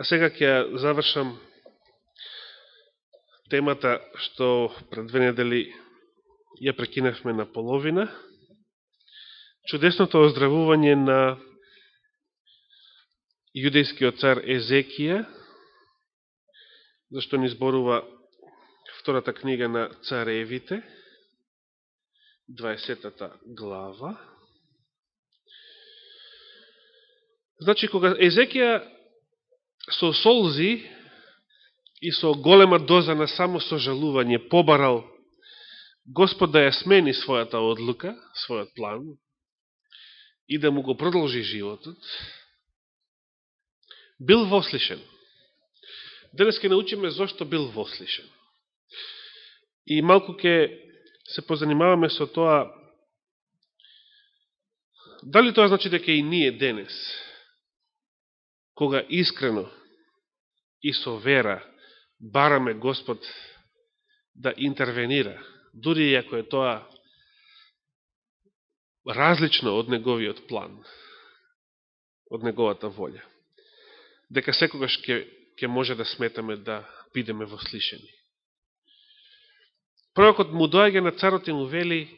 А сега ќе завршам темата што пред 2 недели ја прекинавме на половина. Чудесното оздравување на јудејскиот цар Езекија, зашто ни зборува втората книга на царевите, 20 глава. Значи, кога Езекија со солзи и со голема доза на само сожалување побарал Господ да ја смени својата одлука, својот план и да му го продолжи животот, бил вослишен. Денес ќе научиме зошто бил вослишен. И малку ќе се позанимаваме со тоа, дали тоа значи дека и ние денес, кога искрено и со вера бараме Господ да интервенира, дури и ако е тоа различно од неговиот план, од неговата волја, дека секогаш ќе може да сметаме да бидеме вослишени. Пророкот му доаѓа на царот и му вели: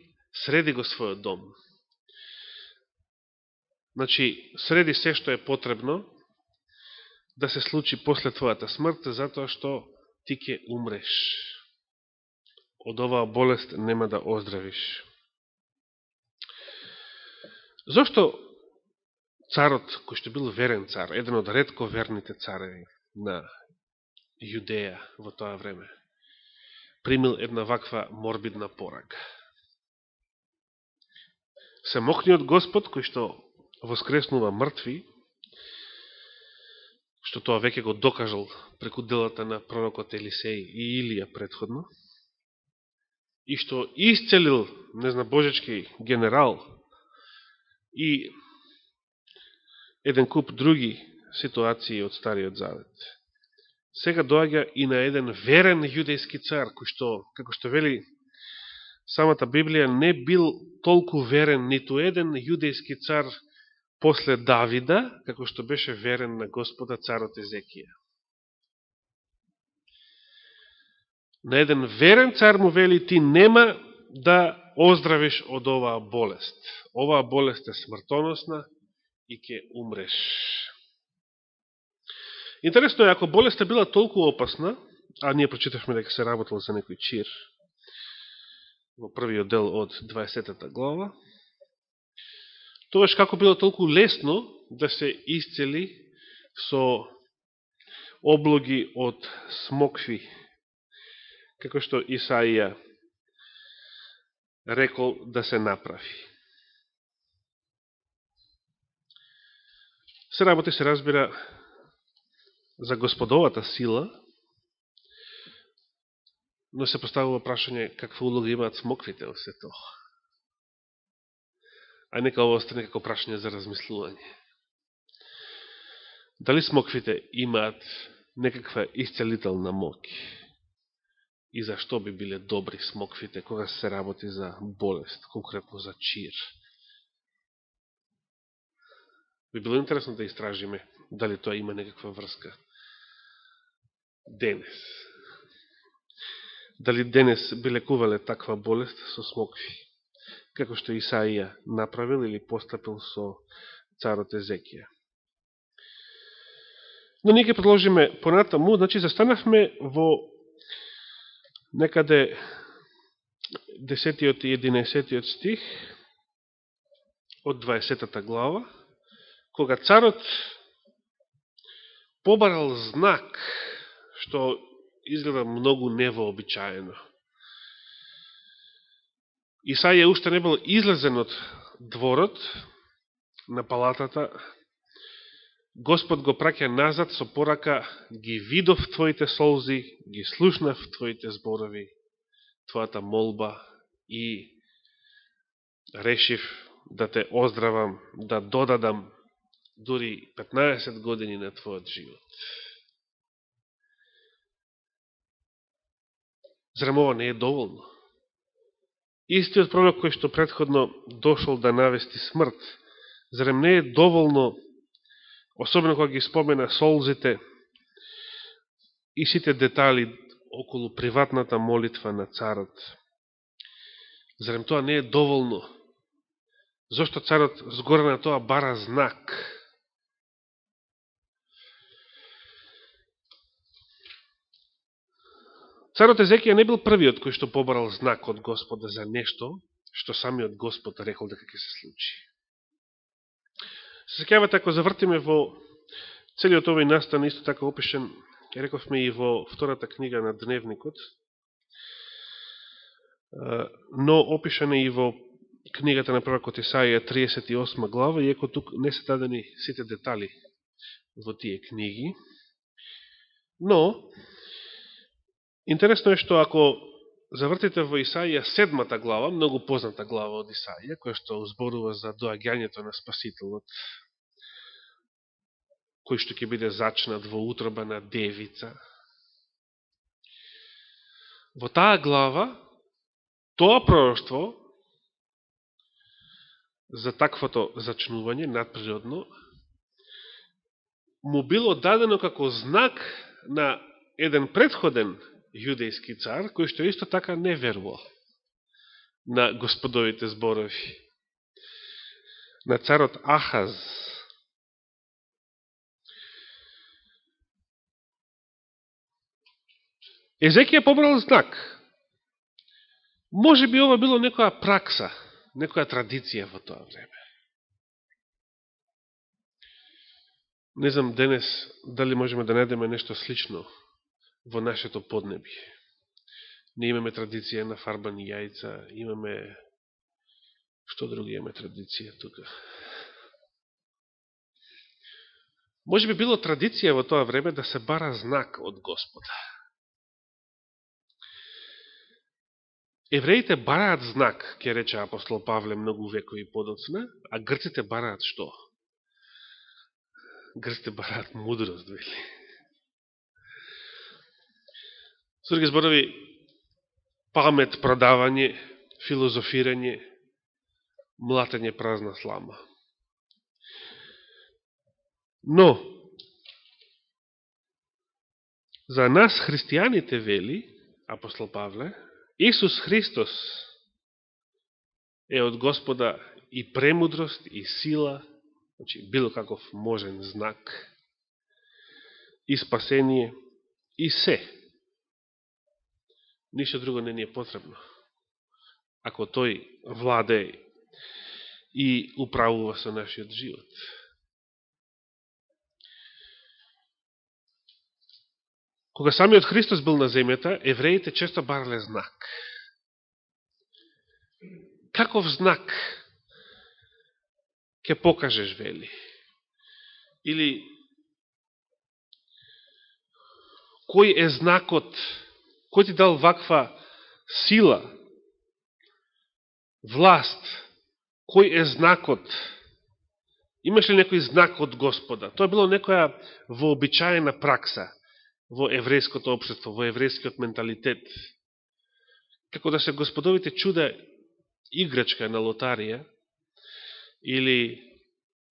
среди го својот дом. Значи, среди се што е потребно да се случи после твојата смрт, затоа што ти ќе умреш. Од оваа болест нема да оздравиш. Зошто царот, кој што бил верен цар, еден од ретко верните цареви на Јудеја во тоа време, примил една ваква морбидна порага? Семохниот Господ, кој што воскреснува мртви, што тоа веќе го докажал преку делата на пророкот Елисеј и Илија предходно, и што исцелил незнабожечки генерал и еден куп други ситуации од Стариот Завет, сега доаѓа и на еден верен јудејски цар, кој што, како што вели самата Библија, не бил толку верен ниту еден јудејски цар после Давида, како што беше верен на Господа царот Езекија. На еден верен цар му вели: ти нема да оздравиш од оваа болест. Оваа болест е смртоносна и ќе умреш. Интересно е, ако болеста била толку опасна, а ние прочитавме дека се работил за некој чир во првиот дел од 20 глава, тогаш како било толку лесно да се исцели со облоги од смокви, како што Исаија рекол да се направи. Се работи, се разбира, за Господовата сила, но се поставува прашање каква улога имаат смоквите во се тоа. А нека ова остане како прашање за размислување. Дали смоквите имаат некаква исцелителна моќ? И зашто би биле добри смоквите кога се работи за болест, конкретно за чир? Би било интересно да истражиме дали тоа има некаква врска денес. Дали денес би лекувале таква болест со смокви, како што Исаија направил или постапил со царот Езекија. Но ние ќе продолжиме понатаму. Значи, застанавме во некаде 10 и 11 стих од 20 глава, кога царот побарал знак, што изгледа многу невообичаено. Исаија уште не бил излезен од дворот на палатата. Господ го праќа назад со порака: ги видов твоите солзи, ги слушнав твоите зборови, твојата молба и решив да те оздравам, да додадам дури 15 години на твојот живот. Зарем ова не е доволно? Истиот пророк кој што претходно дошол да навести смрт, зарем не е доволно, особено кога ги спомена солзите, и сите детали околу приватната молитва на царот. Зарем тоа не е доволно? Зошто царот згоре на тоа бара знак? Царот Езекија не бил првиот кој што побарал знак од Господа за нешто што самиот Господ рекол дека ќе се случи. Се сеќавате, ако завртиме во целиот овој настан, исто така опишен, рековме и во втората книга на Дневникот, но опишане и во книгата на пророкот Исаија 38 глава, иако тук не се дадени сите детали во тие книги. Но интересно е што ако завртите во Исаија 7 глава, многу позната глава од Исаија, која што зборува за доаѓањето на Спасителот, кој што ќе биде зачнат во утроба на девица. Во таа глава, тоа пророќство за таквото зачнување надприродно му било дадено како знак на еден предходен јудејски цар, кој што исто така не верувал на Господовите зборови. На царот Ахаз. Езекија побрал знак. Може би ова било некоја пракса, некоја традиција во тоа време. Не знам денес дали можеме да најдеме нешто слично во нашето поднебие. Не имаме традиција на фарбани јајца, имаме... Што други имаме традиција тука? Може би било традиција во тоа време да се бара знак од Господа. Евреите бараат знак, ке рече апостол Павле многу векови подоцна, а грците бараат што? Грците бараат мудрост, вели. Со други зборови, памет, продавање, филозофирање, млатење празна слама. Но, за нас христијаните, вели апостол Павле, Исус Христос е од Господа и премудрост, и сила, значи било каков можен знак, и спасение, и се. Ништо друго не ни е потребно. Ако тој владее и управува со нашиот живот. Кога самиот Христос бил на земјата, евреите често барале знак. Каков знак ќе покажеш, вели? Или кој е знакот, кој ти дал ваква сила, власт, кој е знакот? Имаш ли некој знак од Господа? Тоа било некоја вообичаена пракса во еврејското општество, во еврејскиот менталитет. Како да се Господовите чуда играчка на лотарија или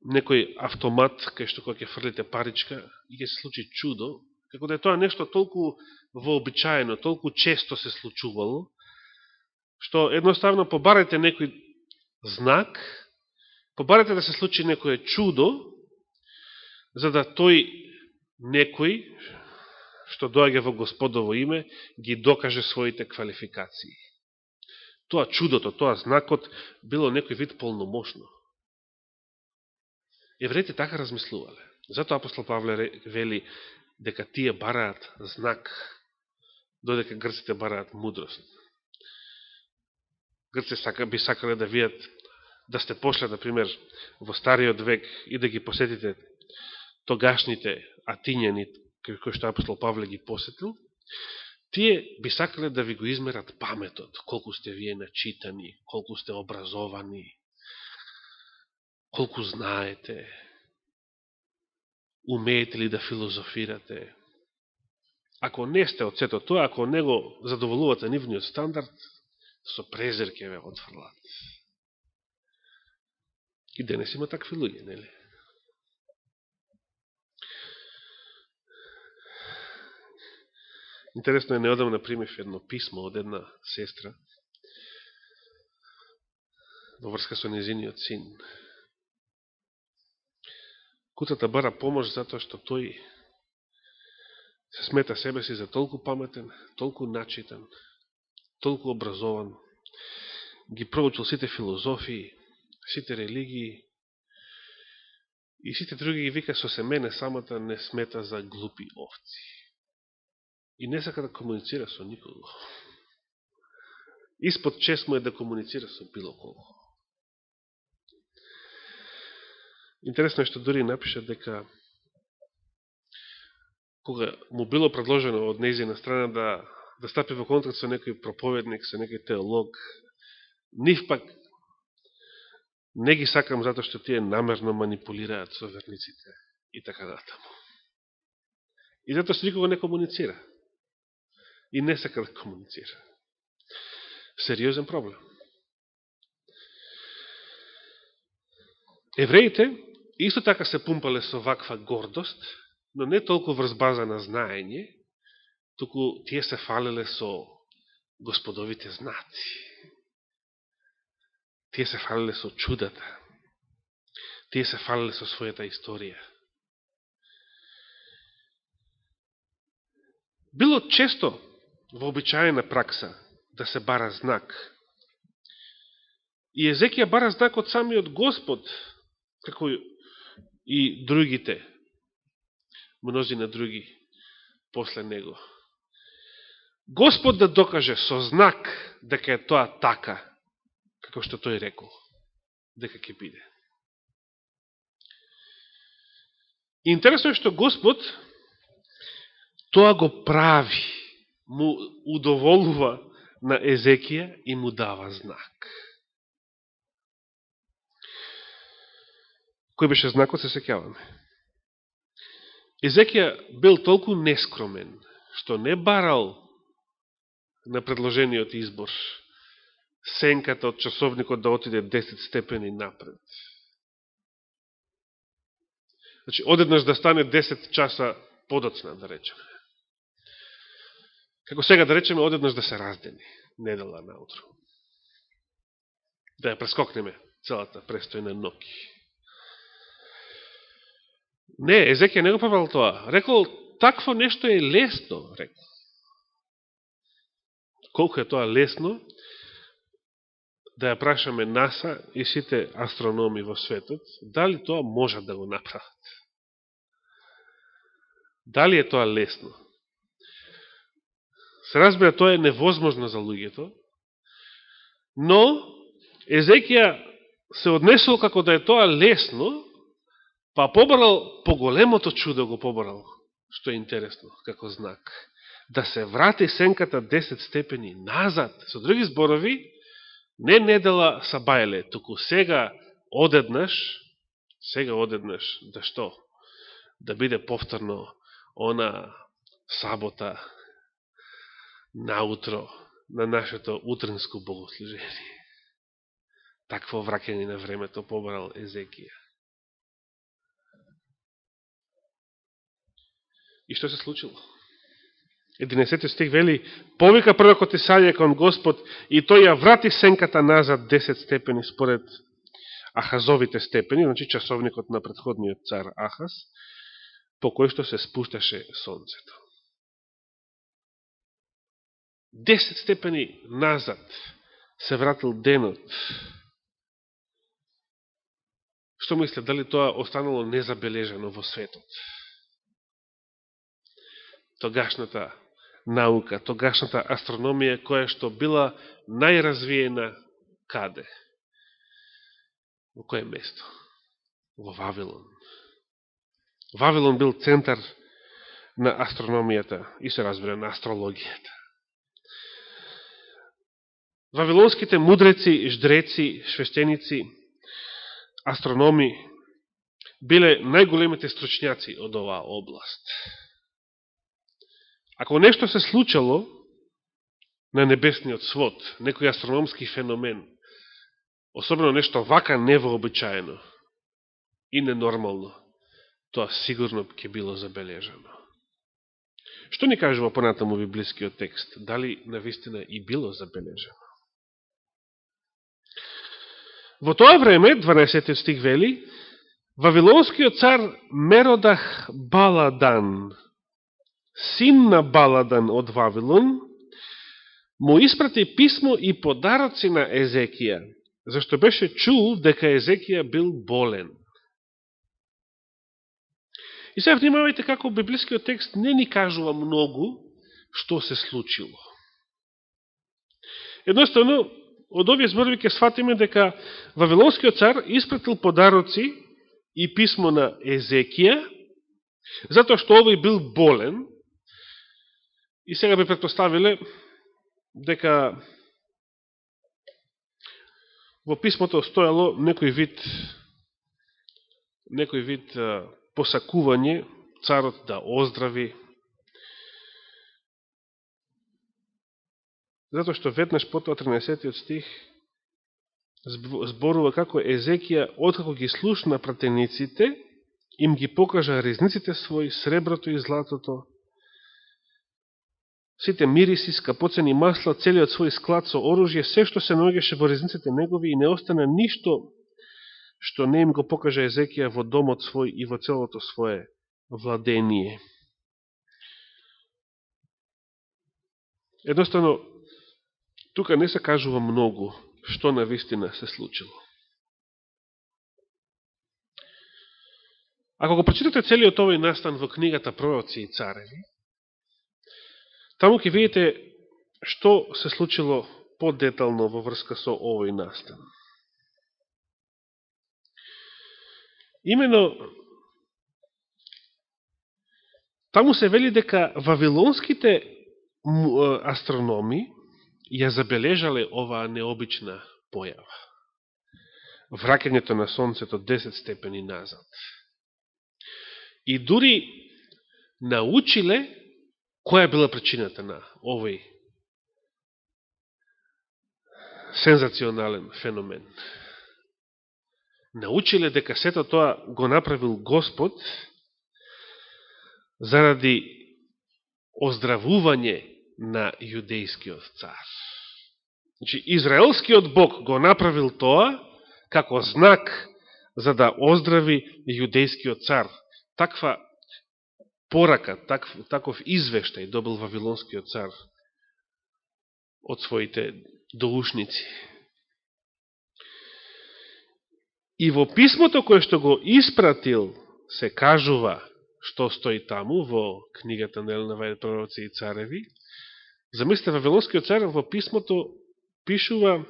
некој автомат кај што кога ќе фрлите паричка и ќе се случи чудо, како да е тоа нешто толку вообичаено, толку често се случувало, што едноставно побарате некој знак, побарате да се случи некој чудо, за да тој некој што доаѓа во Господово име, ги докаже своите квалификации. Тоа чудото, тоа знакот, било некој вид полномошно. Евреите така размислувале. Затоа апостол Павле вели дека тие бараат знак, додека грците бараат мудрост. Грците би сакале да видат, да сте пошли, например, во стариот век и да ги посетите тогашните атињани, кој што апостол Павле ги посетил, тие би сакале да ви го измерат паметот, колку сте вие начитани, колку сте образовани, колку знаете, умеете ли да филозофирате. Ако не сте од сето тоа, ако не го задоволувате нивниот стандард, со презир ќе ве отфрлат. И денес има такви луѓе, нели? Интересно е, неодамна примев едно писмо од една сестра во врска со незиниот син. Куцата бара помош затоа што тој се смета себе си за толку паметен, толку начитан, толку образован, ги проучил сите филозофии, сите религии и сите други ги вика со се мене самата не смета за глупи овци. И не сака да комуницира со никого. Испод чест му е да комуницира со било кого. Интересно е што дори напиша дека кога му било предложено од нејзина страна да стапи во контакт со некој проповедник, со некој теолог, нив пак не ги сакам затоа што тие намерно манипулираат со верниците и така натаму. И затоа што никога не комуницира. И не сака да комуницира. Сериозен проблем. Евреите исто така се пумпале со ваква гордост, но не толку врз база на знаење, туку тие се фалеле со господовите знаци. Тие се фалеле со чудата. Тие се фалеле со својата историја. Било често вообичаена пракса да се бара знак. И Езекија бара знак од самиот Господ, како и другите, мнозина други после него. Господ да докаже со знак дека е тоа така, како што тој рекол, дека ќе биде. Интересно е што Господ тоа го прави, му удоволува на Езекија и му дава знак. Кој беше знакот, се сеќаваме? Езекија бил толку нескромен, што не барал на предложениот избор сенката од часовникот да отиде 10 степени напред. Значи, одеднаш да стане 10 часа подоцна, да речеме. Како сега да речеме, одеднаш да се раздени, недела наутро. Да ја прескокнеме целата престојна ноќ. Не, Езекија не го правил тоа. Рекол, такво нешто е лесно, рекол. Колку е тоа лесно, да ја прашаме НАСА и сите астрономи во светот, дали тоа можат да го направат? Дали е тоа лесно? Се разбира, тоа е невозможно за луѓето, но Езекија се однесол како да е тоа лесно, па побарал поголемото чудо го побарал, што е интересно, како знак. Да се врати сенката 10 степени назад. Со други зборови, не недела сабајле, туку сега одеднаш, да што? Да биде повторно она сабота наутро на нашето утренско богослужение. Такво враќање на времето побарал Езекија. И што се случило? 11 стих вели, повика пророкот Исаија кон Господ и тој ја врати сенката назад 10 степени според Ахазовите степени, значи часовникот на предходниот цар Ахаз, по кој што се спушташе сонцето. 10 степени назад се вратил денот. Што мисле, дали тоа останало незабележено во светот? Тогашната наука, тогашната астрономија, која што била најразвиена каде? Во кое место? Во Вавилон. Вавилон бил центар на астрономијата и се разбира на астрологијата. Вавилонските мудреци, ждреци, свештеници, астрономи биле најголемите стручњаци од оваа област. Ако нешто се случало на небесниот свод, некој астрономски феномен, особено нешто вака невообичаено и ненормално, тоа сигурно ќе било забележано. Што ни кажува понатаму библискиот текст? Дали навистина и било забележено? Во тоа време, 12 стих вели, Вавилонскиот цар Меродах Баладан, син на Баладан од Вавилон, му испрати писмо и подароци на Езекија, зашто беше чул дека Езекија бил болен. И сега внимавајте како библискиот текст не ни кажува многу што се случило. Едноставно, од овие зборови ќе сватиме дека Вавилонскиот цар испратил подароци и писмо на Езекија, затоа што овој бил болен, и сега би предпоставиле дека во писмото стоело некој вид посакување царот да оздрави, затоа што веднаш потоа 13 стих зборува како Езекија, откако ги слушна пратениците, им ги покажа резниците своји, среброто и златото, сите мириси, скапоцени масла, целиот свој склад со оружје, се што се наоѓаше во резниците негови, и не остана ништо што не им го покажа Езекија во домот свој и во целото свое владение. Едноставно, тука не се кажува многу што навистина се случило. Ако го прочитате целиот овој настан во книгата Пророци и цареви, таму ќе видите што се случило подетално во врска со овој настан. Имено, таму се вели дека вавилонските астрономи ја забележале оваа необична појава. Враќањето на сонцето 10 степени назад. И дури научиле која била причината на овој сензационален феномен. Научиле дека сето тоа го направил Господ заради оздравување на јудејскиот цар. Значи, израелскиот Бог го направил тоа како знак за да оздрави јудејскиот цар. Таква порака, таков извештај добил вавилонскиот цар од своите доушници. И во писмото кое што го испратил се кажува што стои таму во книгата на Елена Пророци и цареви. Замислите, вавилонскиот цар во писмото пишува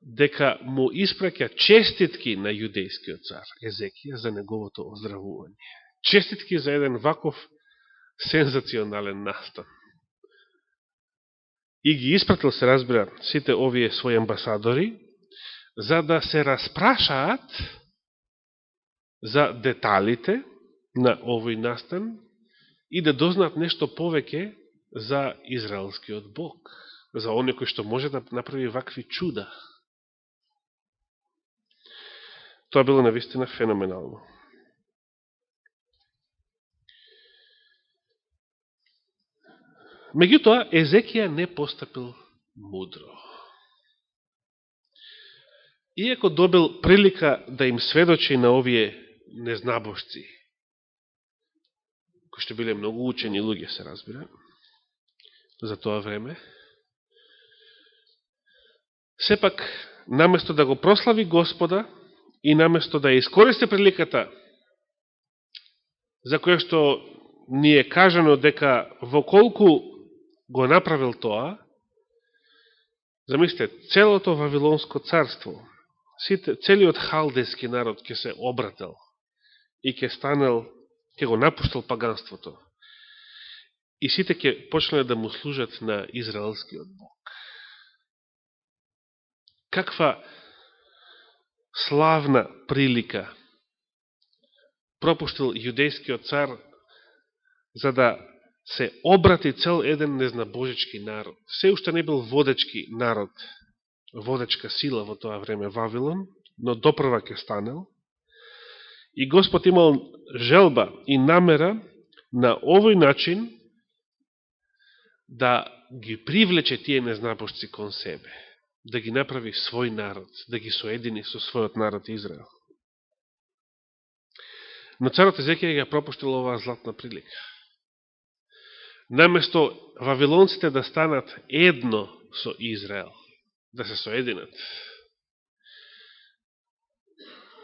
дека му испраќа честитки на јудејскиот цар Езекија за неговото оздравување. Честитки за еден ваков сензационален настан. И ги испратил, се разбира, сите овие своји амбасадори, за да се распрашаат за деталите на овој настан и да дознаат нешто повеќе за израелскиот Бог, за оној кој што може да направи вакви чуда. Тоа било навистина феноменално. Меѓутоа, Езекија не постапил мудро. Иако добил прилика да им сведочи на овие незнабожци, кои што биле многу учени луѓе, се разбира, за тоа време, сепак, наместо да го прослави Господа и наместо да ја искористи приликата за која што ни е кажано дека во колку го направил тоа, замислите, целото Вавилонско царство, целиот халдејски народ ќе се обрател и ќе го напуштил паганството. И сите ќе почнале да му служат на израелскиот Бог. Каква славна прилика пропуштил јудејскиот цар за да се обрати цел еден незнабожечки народ. Се уште не бил водечки народ, водечка сила во тоа време Вавилон, но допрва ќе станел. И Господ имал желба и намера на овој начин да ги привлече тие незнабожци кон себе, да ги направи свој народ, да ги соедини со својот народ Израел. Но царот Езекија ја пропуштил оваа златна прилика. Наместо вавилонците да станат едно со Израел, да се соединат,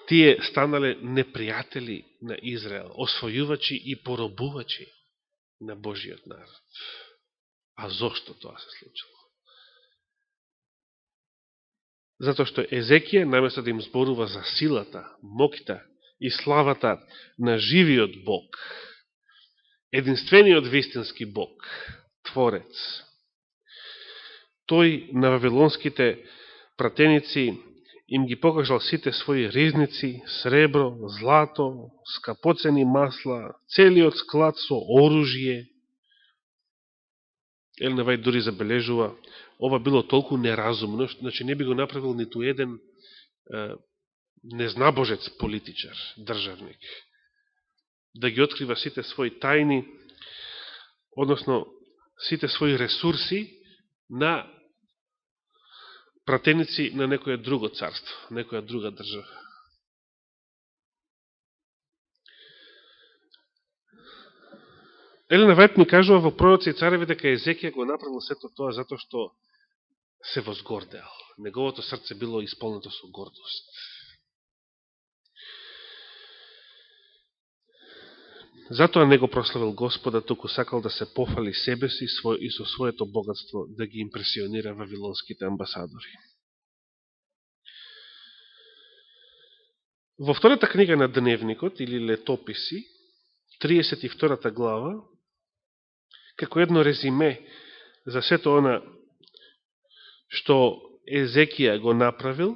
тие станале непријатели на Израел, освојувачи и поробувачи на Божиот народ. А зошто тоа се случило? Затоа што Езекија, наместо да им зборува за силата, моќта и славата на живиот Бог, единствениот вистински Бог, Творец, тој на вавилонските пратеници им ги покажал сите своји ризници, сребро, злато, скапоцени масла, целиот склад со оружје. Елена Вајд дури забележува, ова било толку неразумно, значи не би го направил ниту еден незнабожец политичар, државник, да ги открива сите своји тајни, односно сите своји ресурси на пратеници на некоја друго царство, некоја друга држава. Елена Вајд ни кажува во Пророци и цареви дека Езекија го направил сето тоа затоа што се возгордеал. Неговото срце било исполнето со гордост. Затоа не го прославил Господа, туку сакал да се пофали себе си и со своето богатство да ги импресионира вавилонските амбасадори. Во втората книга на Дневникот, или Летописи, 32 глава, како едно резиме за сето она што Езекија го направил,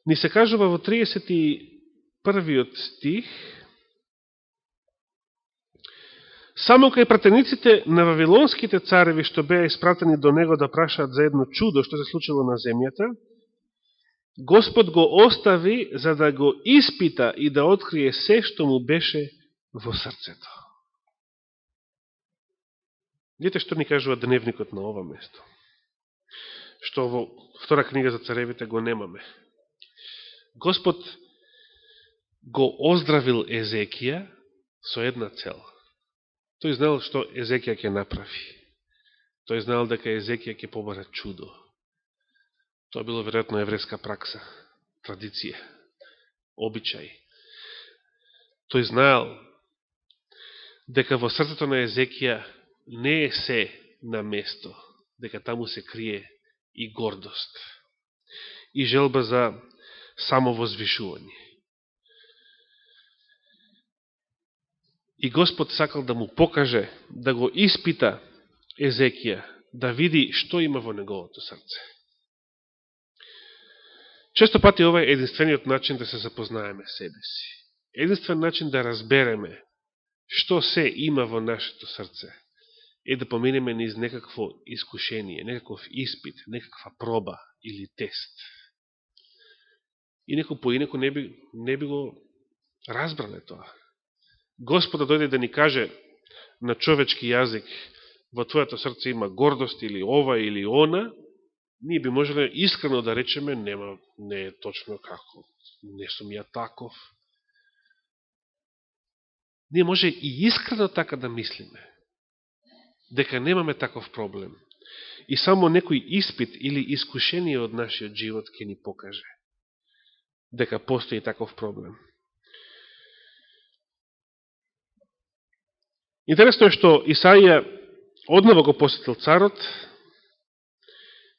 ни се кажува во 31 стих: само кај пратениците на вавилонските цареви што беа испратени до него да прашаат за едно чудо што се случило на земјата, Господ го остави за да го испита и да открие се што му беше во срцето. Видите што ни кажува Дневникот на ова место, што во втора книга за царевите го немаме. Господ го оздравил Езекија со една цел. Тој знал што Езекија ќе направи. Тој знал дека Езекија ќе побара чудо. Тоа било веројатно еврејска пракса, традиција, обичај. Тој знаел дека во срцето на Езекија не е се на место, дека таму се крие и гордост, и желба за самовозвишување. И Господ сакал да му покаже, да го испита Езекија, да види што има во неговото срце. Често пати ова е единствениот начин да се запознаеме себе си. Единствен начин да разбереме што се има во нашето срце е да поминеме низ некакво искушение, некаков испит, некаква проба или тест. Инаку поинаку не би го разбрале тоа. Господа дојде да ни каже на човечки јазик: во твоето срце има гордост или ова или она, ние би можеле искрено да речеме: не е точно како, не сум ја таков. Ние може и искрено така да мислиме, дека немаме таков проблем. И само некој испит или искушение од нашиот живот ќе ни покаже дека постои таков проблем. Интересно е што Исаија одново го посетил царот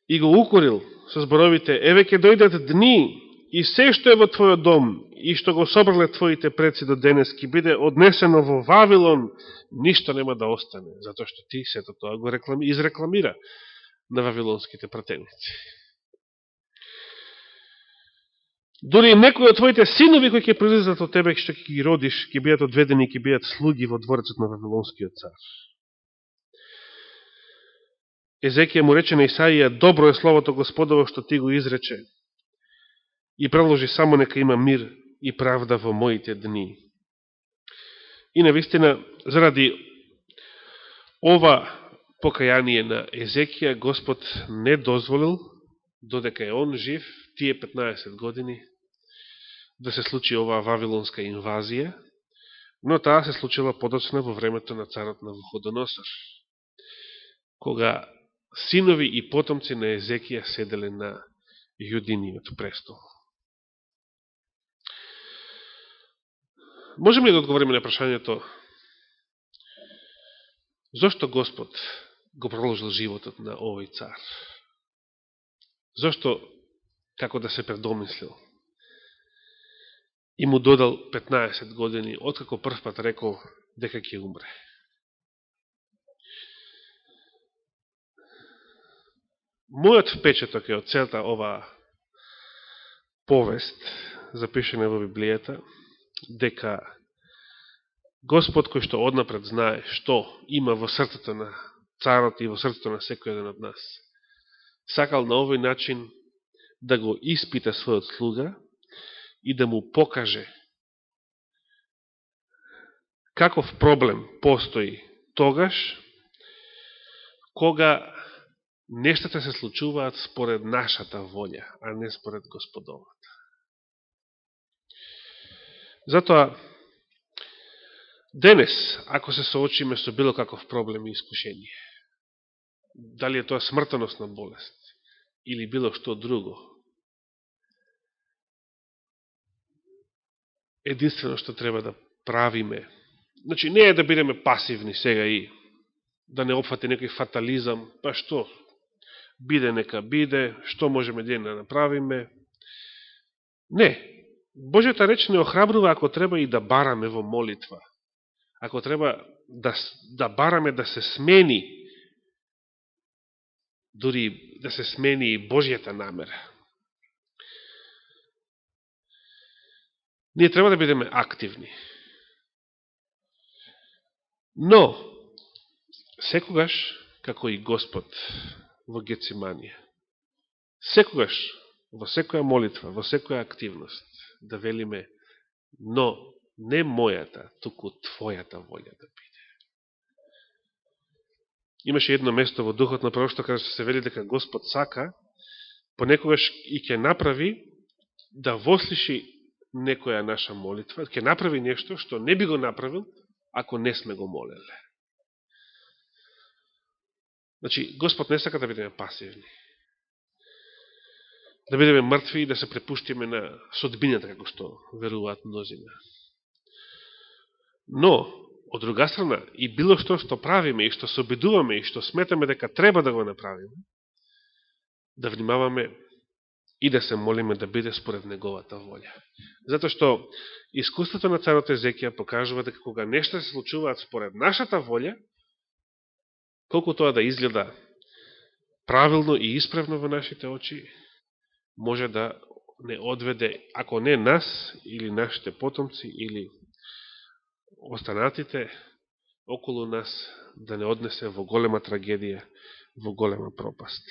и го укорил со зборовите: еве ќе дојдат дни и се што е во твојот дом и што го собрале твоите предци до денес ќе биде однесено во Вавилон, ништо нема да остане, затоа што ти сето тоа го изрекламира на вавилонските пратеници. Дори некои од твоите синови кои ќе произлезат од тебе, што ќе ги родиш, ќе бидат одведени и ќе бидат слуги во дворецот на вавилонскиот цар. Езекија му рече на Исаија: добро е словото Господово што ти го изрече, и предложи само нека има мир и правда во моите дни. И навистина, заради ова покаяние на Езекија, Господ не дозволил, додека е он жив, тие 15 години, да се случи оваа вавилонска инвазија, но таа се случила подоцна во времето на царот на Вуходоносор, кога синови и потомци на Езекија седеле на Јудиниот престол. Можеме ли да одговориме на прашањето зошто Господ го продолжил животот на овој цар? Зошто, како да се предомислил, и му додал 15 години, откако првпат рекол дека ќе умре? Мојот впечаток е од целата оваа повест, запишена во Библијата, дека Господ, кој што однапред знае што има во срцето на царот и во срцето на секој еден од нас, сакал на овој начин да го испита својот слуга и да му покаже каков проблем постои тогаш, кога нештата се случуваат според нашата волја, а не според Господовата. Затоа, денес, ако се соочиме со било каков проблем и искушение, дали е тоа смртоносна болест или било што друго, единствено што треба да правиме, значи не е да бидеме пасивни сега и да не опфати некој фатализам, па што, биде нека биде, што можеме да направиме. Не, Божјата реч не охрабрува ако треба и да бараме во молитва, ако треба да бараме да се смени, дури да се смени и Божјата намера. Ние треба да бидеме активни. Но, секогаш, како и Господ во Гециманија, секогаш, во секоја молитва, во секоја активност, да велиме, но не мојата, туку Твојата волја да биде. Имаше едно место во Духот на пророштво, каде се вели дека Господ сака, понекогаш и ќе направи да вослиши некоја наша молитва, ќе направи нешто што не би го направил, ако не сме го молеле. Значи, Господ не сака да бидеме пасивни. Да бидеме мртви и да се препуштиме на судбината, како што веруваат мнозина. Но, од друга страна, и било што правиме, и што се обидуваме, и што сметаме дека треба да го направиме, да внимаваме и да се молиме да биде според неговата волја. Затоа што искуството на царот Езекија покажува дека кога нешто се случуваат според нашата волја, колку тоа да изгледа правилно и исправно во нашите очи, може да не одведе, ако не нас, или нашите потомци, или останатите околу нас, да не однесе во голема трагедија, во голема пропаст.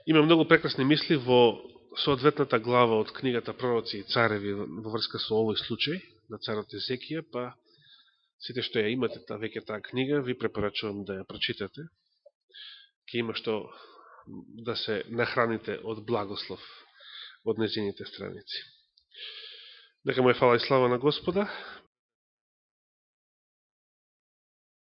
Има многу прекрасни мисли во соодветната глава од книгата Пророци и цареви во врска со овој случај на царот Езекија, па сите што ја имате веќе таа книга, ви препорачувам да ја прочитате. Ке има што да се нахраните од благослов од нејзините страници. Нека му е фала и слава на Господа.